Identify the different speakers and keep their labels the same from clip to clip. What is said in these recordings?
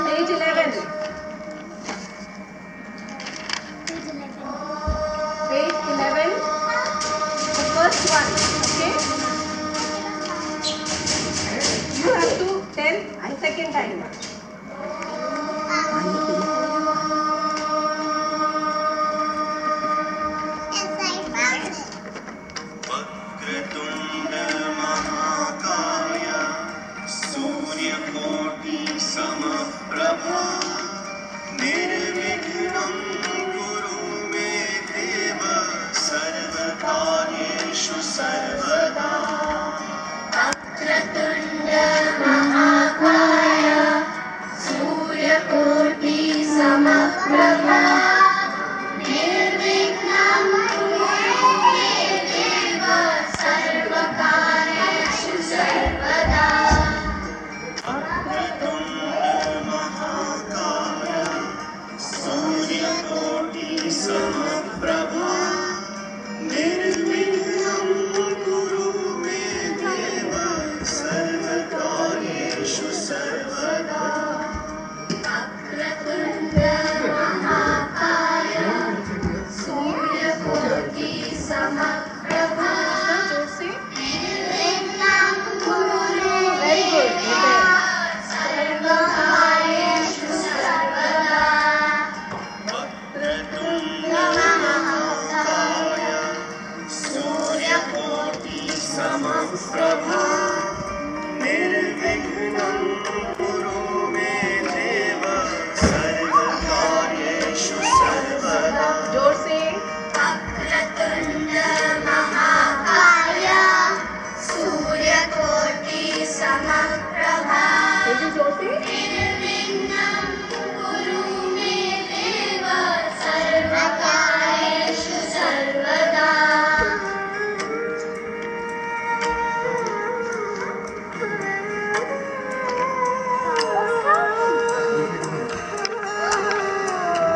Speaker 1: Page 11. Page 11. The first one. Okay? You have to tell the second time.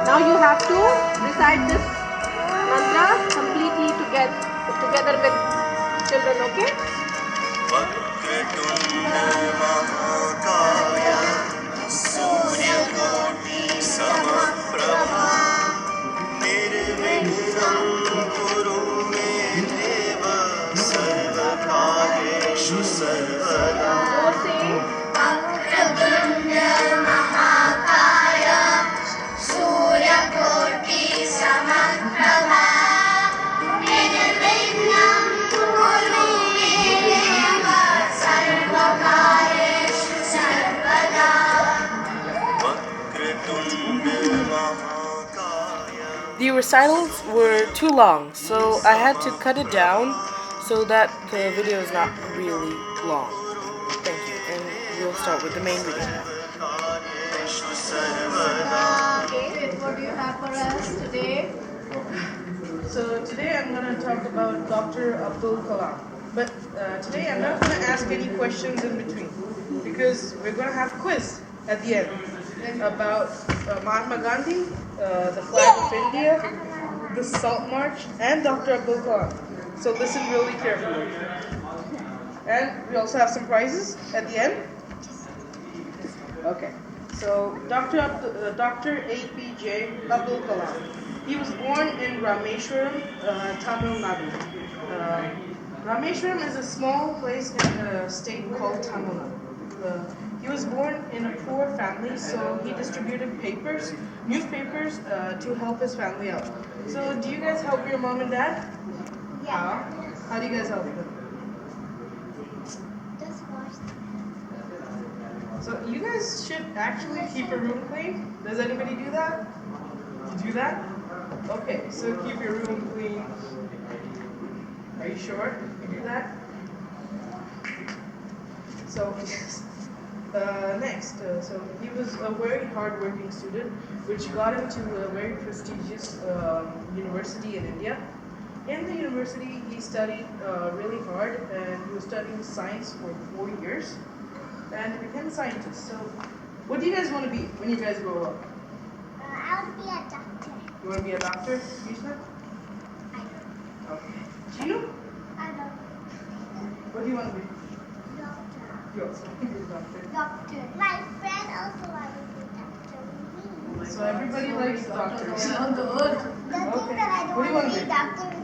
Speaker 1: Now you have to recite this mantra completely together with children, okay?
Speaker 2: The recitals were too long, so I had to cut it down so that the video is not really long. Thank you, and we'll start with the main video now.
Speaker 1: Okay, what do you have for us today?
Speaker 2: So today I'm going to talk about Dr. Abdul Kalam. But today I'm not going to ask any questions in between because we're going to have a quiz at the end about Mahatma Gandhi, the flag of India, the Salt March, and Dr. Abdul Kalam. So listen really carefully. And we also have some prizes at the end. Okay. So Dr. APJ Abdul Kalam. He was born in Rameshwaram, Tamil Nadu. Rameshwaram is a small place in a state called Tamil Nadu. He was born in a poor family, so he distributed newspapers to help his family out. So do you guys help your mom and dad?
Speaker 1: Yeah.
Speaker 2: How do you guys help them?
Speaker 1: Just watch.
Speaker 2: So you guys should actually keep your room clean. Does anybody do that? You do that? Okay, so keep your room clean. Are you sure you do that? So next, so he was a very hard-working student, which got him to a very prestigious university in India. In the university, he studied really hard, and he was studying science for 4 years, and became a scientist. So, what do you guys want to be when you guys grow up?
Speaker 1: I want to be a doctor.
Speaker 2: You want to be a doctor, Krishna? Okay. Chinu? do you want to be?
Speaker 3: Doctor.
Speaker 2: You also want to be a doctor.
Speaker 3: Doctor. My friend also wants to be doctor.
Speaker 2: So everybody likes doctors.
Speaker 1: On the earth.
Speaker 3: The thing that I don't
Speaker 2: What do you
Speaker 3: want
Speaker 2: want
Speaker 3: to
Speaker 2: to
Speaker 3: be
Speaker 2: be?
Speaker 3: doctor is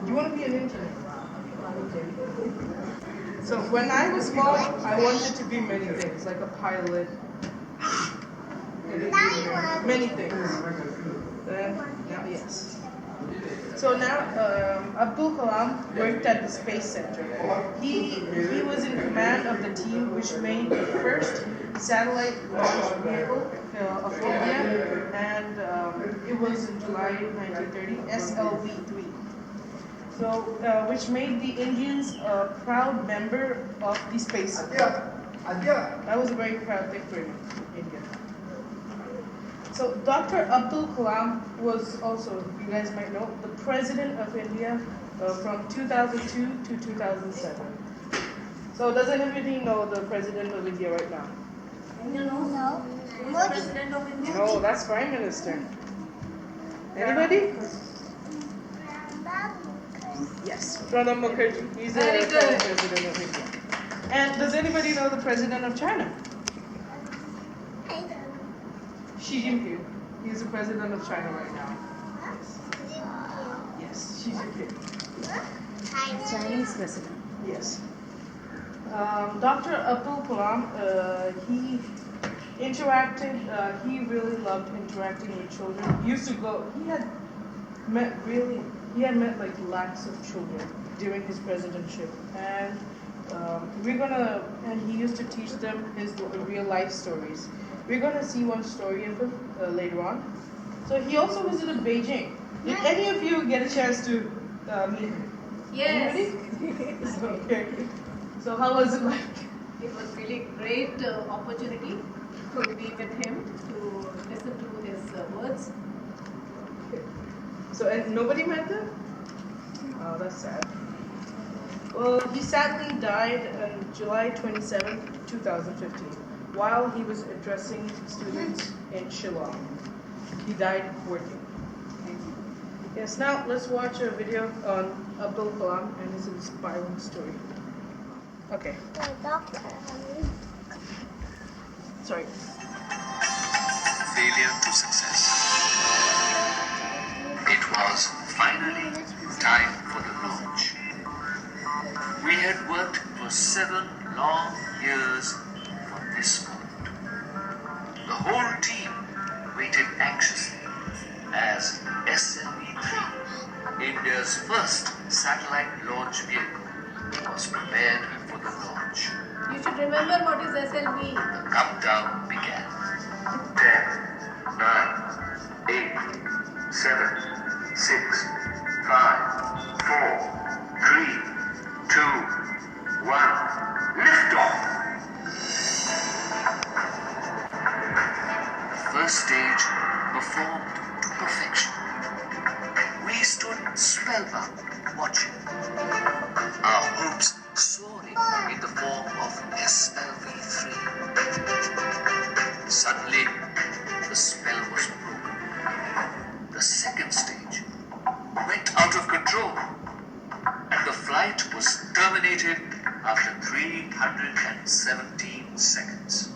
Speaker 2: You want to be an intern? So when I was small, I wanted to be many things, like a pilot. Many things. Now, yes. So now, Abdul Kalam worked at the Space Center. He was in command of the team which made the first satellite launch vehicle of India, and it was in July 1930, SLV-3. So, which made the Indians a proud member of the Space Center. That was a very proud thing for India. So Dr. Abdul Kalam was also, you guys might know, the President of India from 2002 to 2007. So does anybody know the President of India right now?
Speaker 3: No.
Speaker 1: Who is the president of India?
Speaker 2: No, that's Prime Minister. Anybody? Yes, Pranab Mukherjee. He's the
Speaker 1: Very
Speaker 2: current
Speaker 1: good.
Speaker 2: President of India. And does anybody know the President of China? Xi Jinping. He's the President of China right now. Yes, Xi Jinping.
Speaker 3: Chinese president.
Speaker 2: Yes. Dr. Abdul Kalam, he interacted, he really loved interacting with children. He used to go, he had met like lakhs of children during his presidentship. And he used to teach them his real life stories. We're gonna see one story of him later on. So he also visited Beijing. Did any of you get a chance to meet him?
Speaker 1: Yes.
Speaker 2: Anybody? Okay. So how was it like?
Speaker 1: It was really great opportunity to be with him, to listen to his words.
Speaker 2: So and nobody met him? Oh, that's sad. Well, he sadly died on July 27, 2015, while he was addressing students in Shillong. He died working. Yes, now let's watch a video on Abdul Kalam and his inspiring story. Okay,
Speaker 3: Doctor.
Speaker 2: sorry.
Speaker 4: Failure to success. It was finally time for the launch. We had worked for 7 long years for this moment. The whole team waited anxiously as SLV-3, India's first satellite launch vehicle, was prepared for the launch.
Speaker 1: You should remember what is SLV.
Speaker 4: The countdown began. 10, 9, 8, 7, 6, 5, 4, 3, 2, 1. Liftoff! The first stage performed to perfection. We stood spellbound watching. Our hopes soaring in the form of SLV-3. Suddenly, the spell was broken. The second stage went out of control, and the flight was terminated after 317 seconds.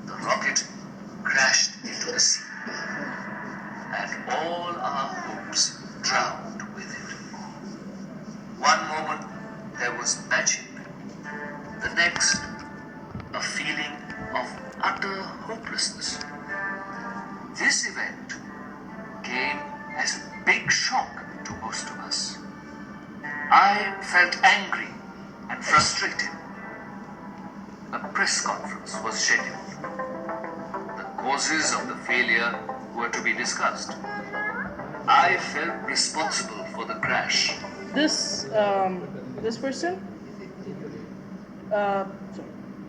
Speaker 4: The rocket crashed into the sea, and all our hopes drowned with it. One moment there was magic, the next a feeling of utter hopelessness. This event came as a big shock to most of us. I felt angry and frustrated. A press conference was scheduled. The causes of the failure were to be discussed. I felt responsible for the crash.
Speaker 2: This person,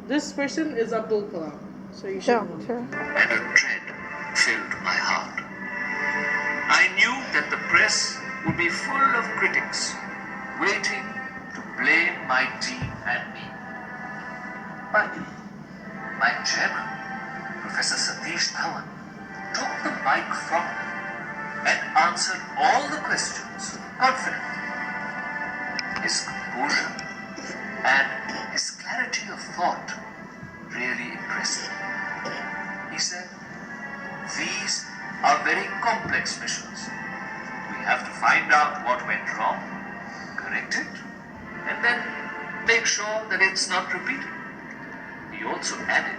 Speaker 2: this person is Abdul Kalam. So you should know.
Speaker 4: And a dread filled my heart. I knew that the press would be full of critics, waiting to blame my team and me. But my chairman, Professor Satish Dhawan, took the mic from me and answered all the questions confidently. find out what went wrong, correct it, and then make sure that it's not repeated. He also added,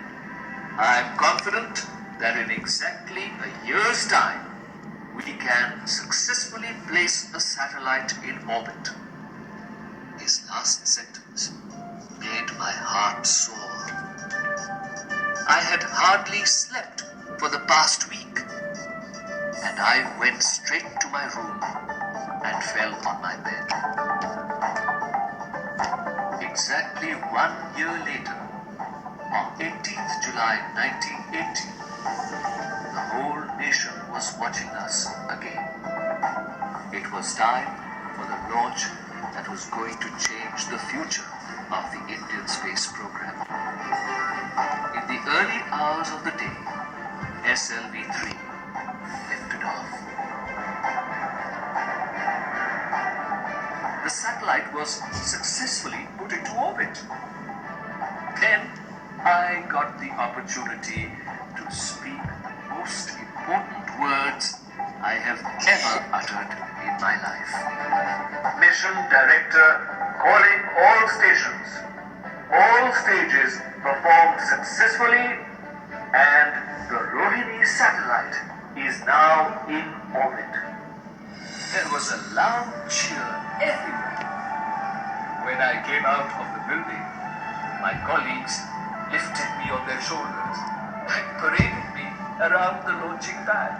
Speaker 4: I'm confident that in exactly a year's time, we can successfully place a satellite in orbit. His last sentence made my heart soar. I had hardly slept for the past week, and I went straight to my room and fell on my bed. Exactly 1 year later, on 18th July 1980, the whole nation was watching us again. It was time for the launch that was going to change the future of the Indian space program. In the early hours of the day, SLV-3 lifted off. The satellite was successfully put into orbit. Then I got the opportunity to speak the most important words I have ever uttered in my life. Mission Director calling all stations. All stages performed successfully, and the Rohini satellite is now in orbit. There was a loud cheer everywhere. When I came out of the building, my colleagues lifted me on their shoulders and paraded me around the launching pad.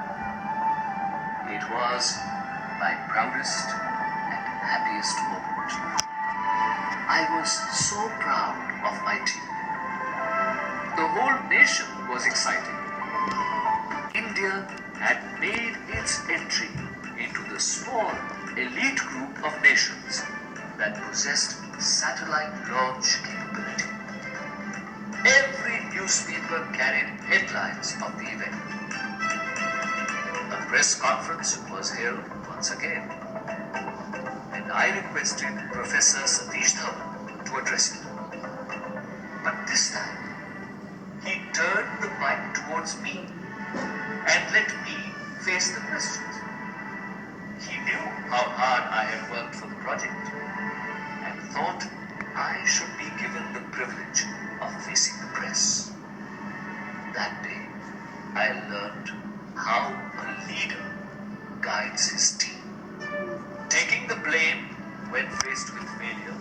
Speaker 4: It was my proudest and happiest moment. I was so proud of my team. The whole nation was excited. India had made its entry into the small elite group of nations that possessed satellite launch capability. Every newspaper carried headlines of the event. A press conference was held once again, and I requested Professor Satish Dhawan to address it. But this time, he turned the mic towards me and let me face the questions. He knew how hard I had worked for the project and thought I should be given the privilege of facing the press. That day, I learned how a leader guides his team, taking the blame when faced with failure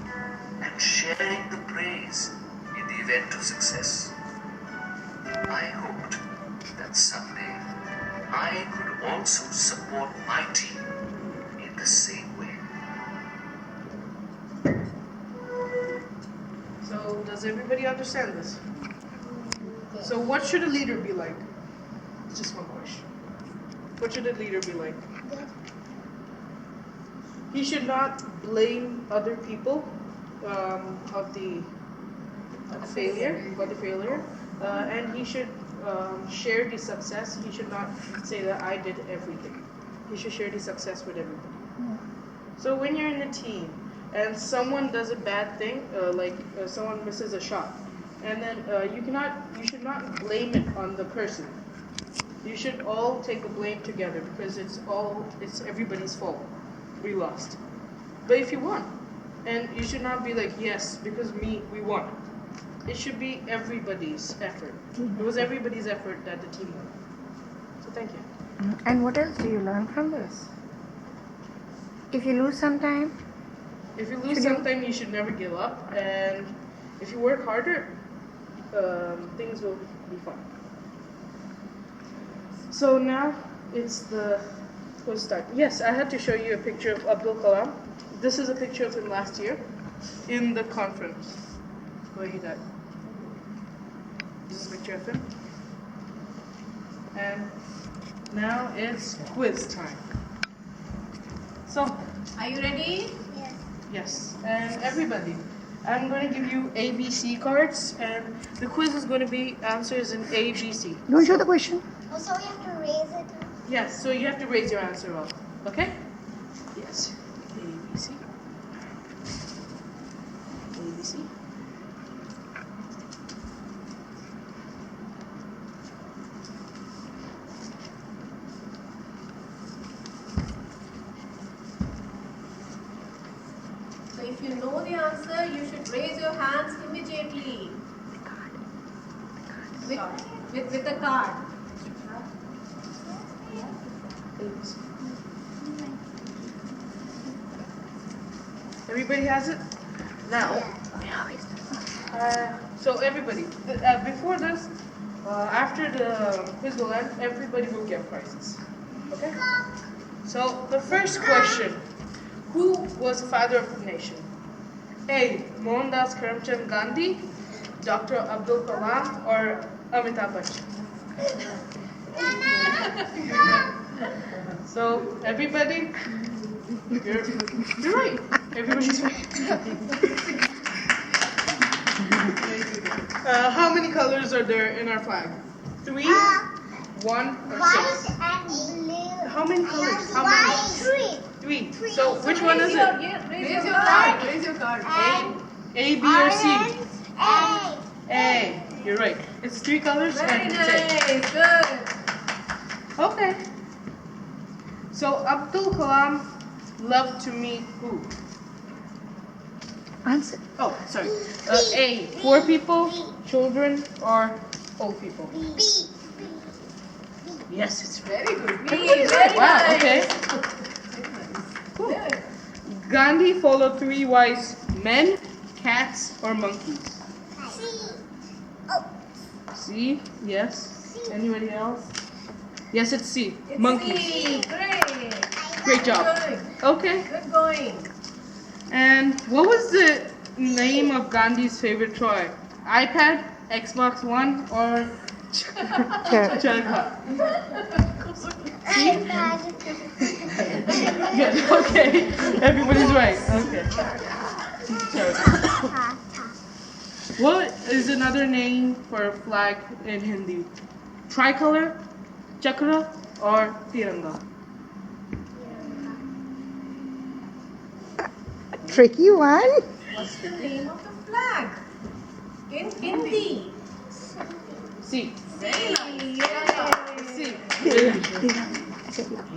Speaker 4: and sharing the praise in the event of success. I hoped that someday I could also support my team in the same way.
Speaker 2: So, does everybody understand this? So, what should a leader be like? Just one question. What should a leader be like? He should not blame other people of the failure, and he should share the success. He should not say that I did everything. He should share the success with everybody. So when you're in a team and someone does a bad thing, someone misses a shot, and then you should not blame it on the person. You should all take the blame together because it's everybody's fault. We lost. But if you won, and you should not be like, yes, because we won. It should be everybody's effort. It was everybody's effort that the team won. So thank you.
Speaker 5: And what else do you learn from this? If you lose sometime?
Speaker 2: If you lose sometime, you should never give up. And if you work harder, things will be fun. So now we'll start. Yes, I had to show you a picture of Abdul Kalam. This is a picture of him last year in the conference where he died. This is a picture of him. And now it's quiz time. So,
Speaker 1: Are you ready?
Speaker 3: Yes.
Speaker 2: yes, and everybody, I'm going to give you ABC cards, and the quiz is going to be answers in ABC.
Speaker 5: Don't show the question.
Speaker 3: Also, we have to raise it.
Speaker 2: Yes, so you have to raise your answer up. Okay? Yes. ABC. ABC.
Speaker 1: you know the answer, you should raise your hands immediately. With the card.
Speaker 2: Everybody has it? Now, so everybody, before this, after the quiz will end, everybody will get prizes. Okay? So the first question, who was the father of the nation? A. Mohandas Karamchand Gandhi, Dr. Abdul Kalam, or Amitabh Bachchan? So everybody, you're right. Everybody's right. How many colors are there in our flag? 3, 1, or 6?
Speaker 3: White and blue.
Speaker 2: How many colors?
Speaker 3: And
Speaker 2: How
Speaker 3: white.
Speaker 2: many? 3. So which one is it?
Speaker 1: Raise your card. Raise your card.
Speaker 2: A, B, or C?
Speaker 3: Orange. A.
Speaker 2: A. You're right. It's 3 colors.
Speaker 1: Very
Speaker 2: and
Speaker 1: nice. Good.
Speaker 2: Okay. So Abdul Kalam loved to meet who?
Speaker 5: Answer.
Speaker 2: Oh, sorry. A. Poor people, children, or old people?
Speaker 3: B.
Speaker 2: Yes, it's right.
Speaker 1: Very good.
Speaker 2: Everybody's
Speaker 1: Very
Speaker 2: right. Wow.
Speaker 1: nice.
Speaker 2: Okay. Cool. Gandhi followed 3 wise men, cats, or monkeys?
Speaker 3: C. Oh.
Speaker 2: C. Yes. Anybody else? Yes, it's C.
Speaker 1: It's
Speaker 2: Monkeys.
Speaker 1: C. Great.
Speaker 2: Great job.
Speaker 1: Good.
Speaker 2: Okay.
Speaker 1: Good going.
Speaker 2: And what was the name of Gandhi's favorite toy? iPad, Xbox One, or Charka? Good. Okay. Everybody's right. Okay. What is another name for a flag in Hindi? Tricolor, Chakra, or Tiranga?
Speaker 5: Tricky one.
Speaker 1: What's the name of the flag? In Hindi.
Speaker 2: C.
Speaker 1: C.
Speaker 2: C.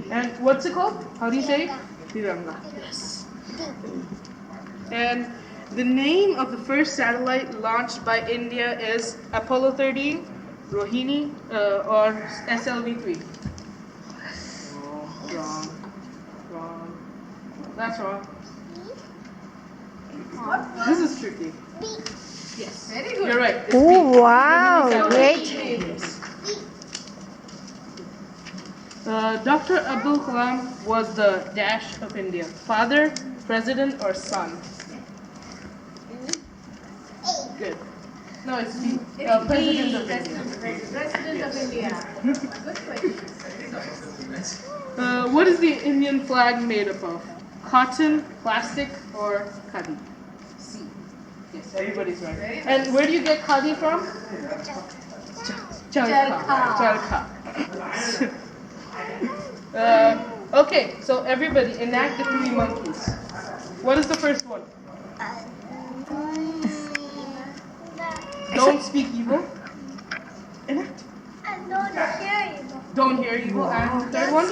Speaker 2: And what's it called? How do you say it? Tiranga. Yes. And the name of the first satellite launched by India is Apollo 13, Rohini, or SLV-3. Oh, wrong. That's wrong. This is tricky. Yes.
Speaker 1: Very good.
Speaker 2: You're right. It's
Speaker 5: Oh,
Speaker 2: B.
Speaker 5: wow.
Speaker 2: Satellite.
Speaker 5: Great.
Speaker 2: Yes. Dr. Abdul Kalam was the dash of India. Father, president, or son? Good. No, it's B.
Speaker 1: It's
Speaker 2: President
Speaker 1: B.
Speaker 2: of India.
Speaker 1: President of India. Good question.
Speaker 2: What is the Indian flag made up of? Cotton, plastic, or khadi? C. Yes, everybody's right.
Speaker 1: Very nice.
Speaker 2: And where do you get khadi from? Charka. Okay, so everybody enact the 3 monkeys. What is the first one? Don't speak evil. Enact. Don't hear evil. And the third one?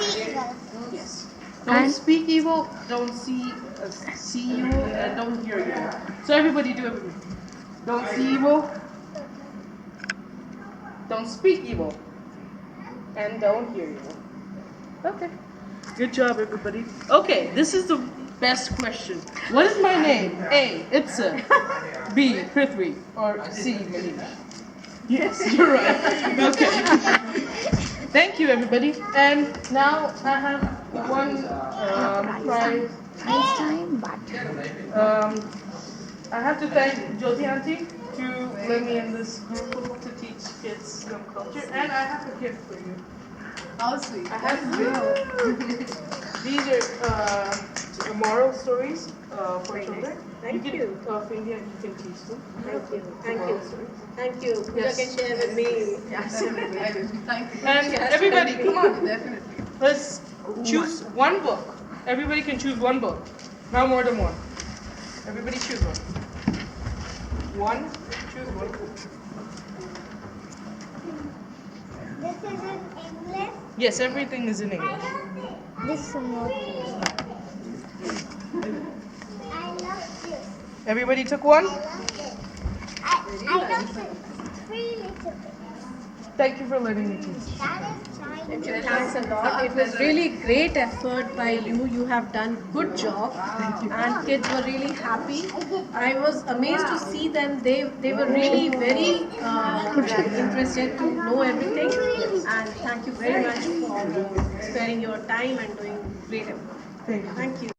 Speaker 2: Yes. Don't
Speaker 5: And-
Speaker 2: speak evil. Don't see evil, and don't hear evil. So everybody do everything. Don't see evil. Don't speak evil. And don't hear evil. Okay. Good job, everybody. Okay, this is the best question. What is my name? A. Ipsith. B. Prithvi. Or C. Manish. Yes, you're right. Okay. Thank you, everybody. And now I have one prize.
Speaker 5: Next time, but
Speaker 2: I have to thank Jyoti Auntie to let me in this group to teach kids some culture. And I have a gift for you.
Speaker 1: How sweet.
Speaker 2: I have these are moral stories for children.
Speaker 1: Thank
Speaker 2: you.
Speaker 1: you.
Speaker 2: Can, of India, you can teach them.
Speaker 1: Thank you. Thank
Speaker 2: Moral
Speaker 1: you.
Speaker 2: stories.
Speaker 1: Thank you.
Speaker 2: Yes.
Speaker 1: You can share with me.
Speaker 2: Absolutely.
Speaker 1: Thank you.
Speaker 2: And everybody, come on.
Speaker 1: Definitely.
Speaker 2: Let's choose one book. Everybody can choose one book. Not more than one. Everybody choose one. One. Choose one.
Speaker 3: This is in English.
Speaker 2: Yes, everything is in English.
Speaker 3: This is more. I love this.
Speaker 2: Everybody took one?
Speaker 3: I don't think 3 little bits.
Speaker 2: Thank you for letting me teach.
Speaker 3: That is tiny.
Speaker 1: Thanks a lot. It was really great effort by you. You have done good job. And kids were really happy. I was amazed to see them. They were really very interested to know everything. And thank you very much for sparing your time and doing great effort.
Speaker 2: Thank you.
Speaker 1: Thank you.